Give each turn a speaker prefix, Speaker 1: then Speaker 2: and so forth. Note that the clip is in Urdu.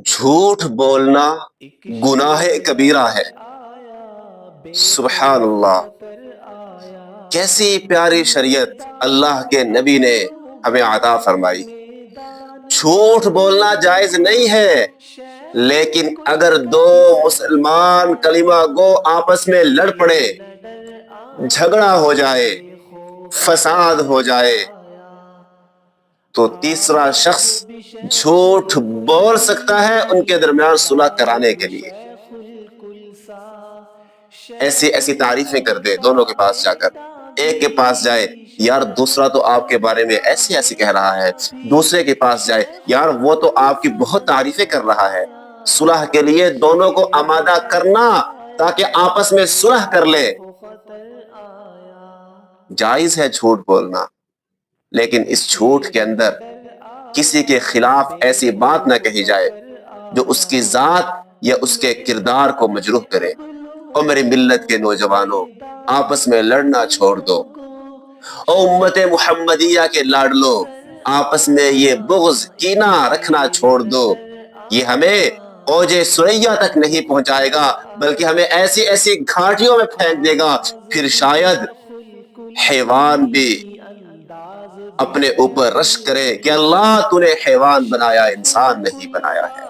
Speaker 1: جھوٹ بولنا گناہ کبیرہ ہے۔ سبحان اللہ، کیسی پیاری شریعت اللہ کے نبی نے ہمیں عطا فرمائی۔ جھوٹ بولنا جائز نہیں ہے، لیکن اگر دو مسلمان کلمہ گو آپس میں لڑ پڑے، جھگڑا ہو جائے، فساد ہو جائے، تو تیسرا شخص جھوٹ بول سکتا ہے ان کے درمیان صلح کرانے کے لیے۔ ایسی ایسی تعریفیں کر دے دونوں کے پاس جا کر، ایک کے پاس جائے، یار دوسرا تو آپ کے بارے میں ایسے ایسے کہہ رہا ہے، دوسرے کے پاس جائے، یار وہ تو آپ کی بہت تعریفیں کر رہا ہے۔ صلح کے لیے دونوں کو آمادہ کرنا تاکہ آپس میں صلح کر لے۔ جائز ہے جھوٹ بولنا، لیکن اس جھوٹ کے اندر کسی کے خلاف ایسی بات نہ کہی جائے جو اس کی ذات یا اس کے کردار کو مجروح کرے۔ او میری ملت کے نوجوانوں، آپس میں لڑنا چھوڑ دو۔ او امت محمدیہ کے لاڈلو، آپس میں یہ بغض کینہ رکھنا چھوڑ دو۔ یہ ہمیں اوج ثریا تک نہیں پہنچائے گا، بلکہ ہمیں ایسی ایسی گھاٹیوں میں پھینک دے گا، پھر شاید حیوان بھی اپنے اوپر رشک کرے کہ اللہ تو نے حیوان بنایا، انسان نہیں بنایا ہے۔